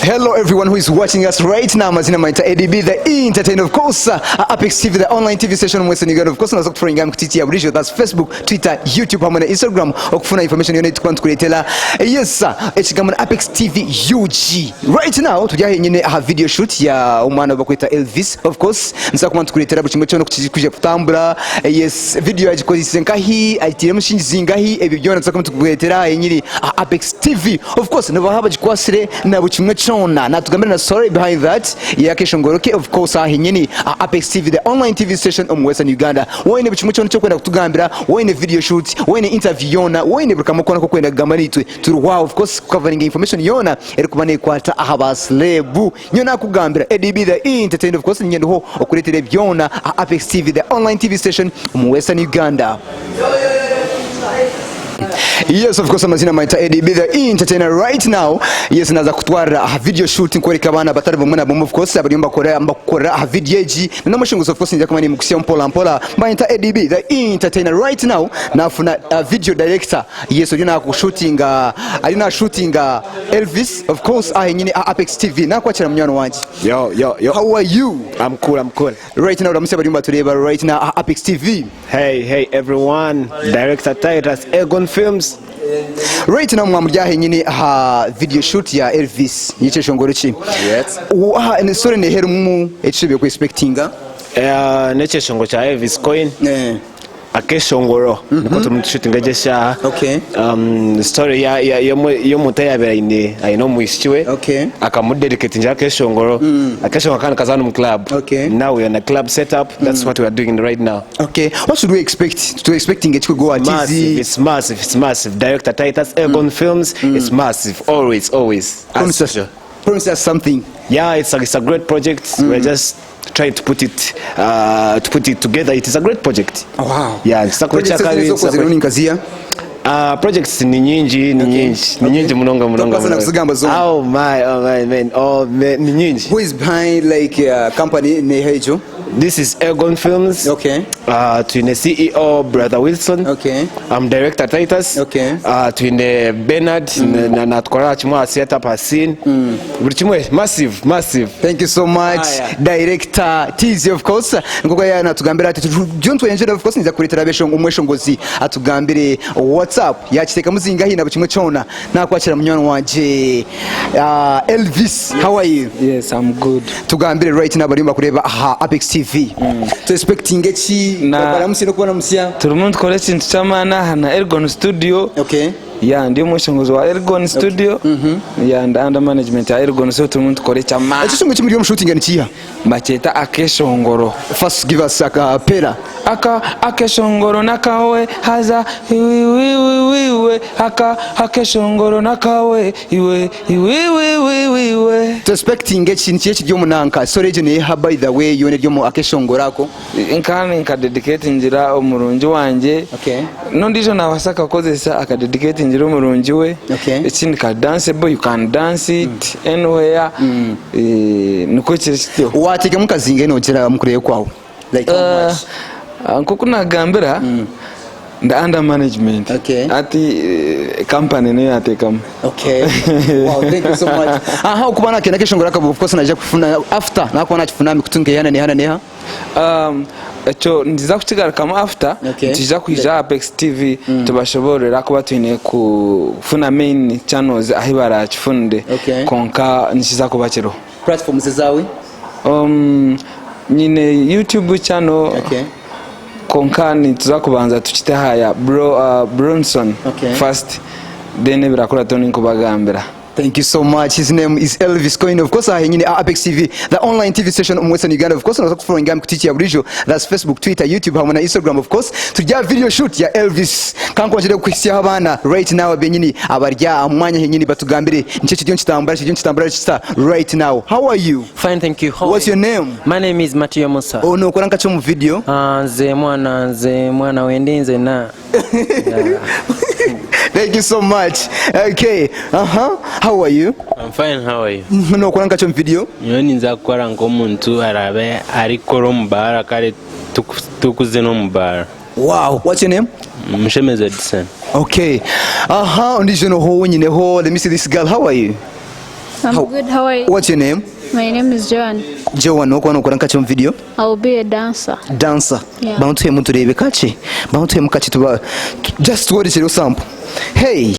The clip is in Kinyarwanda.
Hello everyone who is watching us right now. Mazina maita ADB the entertainer, of course, Apex TV, the online TV station in Western Uganda, of course. Unaweza kutufuatilia kupitia Abrisho, that's Facebook, Twitter, YouTube, na Instagram. Okufuna information yone tukwa tukuletela. Yes sir, echigamana Apex TV UG. Right now tujaye nyine a video shoot ya umwana bakwita Elvis, of course. Nsa kuma tukuletela buchimwe cyono kuje kutambula. Yes, video yajikozise nkahi, aitire mushinzi ngahi, ebyo byona nsa kuma tukuletela nyiri Apex TV. Of course, nabahaba jikwasire na buchimwe chona. Na tugambira na story behind that. Ya keshongoroke, of course, nyini Apex TV, the online TV station in Western Uganda. Woine buchimwe cyono cyo kwenda kutugambira, woine video shoot, woine interview yona, woine bukamukona ko kwenda kugambanitwe. Wow, of course, covering information yona eri kubane kwata abaslebu nyona kugambira ADB the entertainer, of course, nyendo ho okuletera byona Apex TV, the online TV station in Western Uganda. Yes, of course, amazina maita ADB the entertainer right now. Yes, naza kutwara video shooting kwereka abana batari bomwana bomwe, of course abariomba kora video ji na mushinguzo, of course, njya kumani mukusia mpola maita ADB the entertainer right now. Nafuna video director. Yes, yuna shooting alina shooting Elvis, of course, nyini Apex TV na kwachira mnyano wanje. Yo, how are you? I'm cool. Right now damse bariomba tureba right now Apex TV. Hey everyone, director Titus Egon Films. Right now mwamuryahe nyine video shoot ya Elvis yice shongorochi. Yes. Ni story ne herumu echibe ku expectinga. Neche shongo cha Elvis coin. Akeshongoro niko tumshootinga jesha. Okay. Story ya mutaya beraine ayino muishiwe. Okay. Akamudedicate nja akeshongoro. Akeshongoro kana kazanu club. Okay. Now we are in a club setup. That's what we are doing right now. Okay. What should we expect? To expecting it to go at easy. It's massive. Director Titus Egon Films is massive. Always. Promise us something. Yeah, it's a great project. We're just trying to put it together. It is a great project. Oh, wow. Yeah, it's a great projects ni nyingi munonga. Oh my man, ni nyingi. Who is behind like company Nehejo? This is Egon Films. Okay. To CEO Brother Wilson. Okay. I'm director Titus. Okay. To Bernard na tukora chimwa set up a scene. Chimwe massive. Thank you so much, director TZ, of course. Ngoga ya natugambira ati juntu enjere, of course, niza kuletera beshongo umweshongozi atugambire WhatsApp yachiteka muzinga hina buchimwe chona na kwachira munywano wanje Elvis. How are you? Yes, I'm good. Tugambire right now barimba kureba Apex TV. To expecting echi baramusi no kubona musya. Turumuntu kore kintu chamana hana Ergon Studio. Okay. Yeah, ndio mweshongozo wa Ergon Studio. Yeah, under management ya Ergon, so turumuntu kore chamana. Echi chungu chimuri shooting ni chiya. Macheta akeshongoro. First give us pera. Akeshongoro nakawe haza iwe akeshongoro nakawe iwe. To expecting echi nchi ryo munanka storage ne by the way yone ryo mu akeshongorako. Nka dedicate njira omurungi wanje. Okay. Nondijo nawasaka kozesa akadedicate njira omurungi we. Okay. It's ka danceable, you can dance it anywhere. Niko kirishyo. Wateke mukazinga ino kira mukureye kwawo. Like how much? Nkuko nagambira the under management. Okay. Ati company ne yatekam. Okay. Wow, thank you so much. Aha ukubana kena keshongora ka of course naje kufuna after nakubona kifuna mikutunge yana neha. Echo ndiza kutigara kama after tija kuija Apex TV tubashoborera kuba twine kufuna main channels ahibara chifunde konka nishiza kubakiro platforms zawe nyine YouTube channel. Okay. Konkani tuzakubanza tukite haya Bronson first, then birakora toni kubagambira. Thank you so much. His name is Elvis Coin. Of course, Apex TV, the online TV station in Western Uganda. Of course, I was following him kutichi Abrisho. That's Facebook, Twitter, YouTube, hamana Instagram. Of course, tujya video shoot ya Elvis. Kanko ajere kwisia abana right now benyini abarya amwanya henyini batugambire nche kidyo kitambara chita right now. How are you? Fine, thank you. What's your name? My name is Matthew Musa. Oh no, kora nkacho mu video? Nze mwana wendinze na. Thank you so much. Okay. How are you? I'm fine. How are you? No, kora nkacho mu video? Nyoni nza gukora ngomuntu arabe ariko mubara kare tukuze no mubara. Wow. What's your name? Mshemeza Edison. Okay. Ndijo no ho nyine ho. Let me see this girl. How are you? I'm good. How are you? What's your name? My name is Joan. Joan, okwana okora nkacho mu video? I'll be a dancer. Dancer. Yeah. Bantu hemu turebe kachi. Bantu hemu kachi tuba just what is your sample? Hey.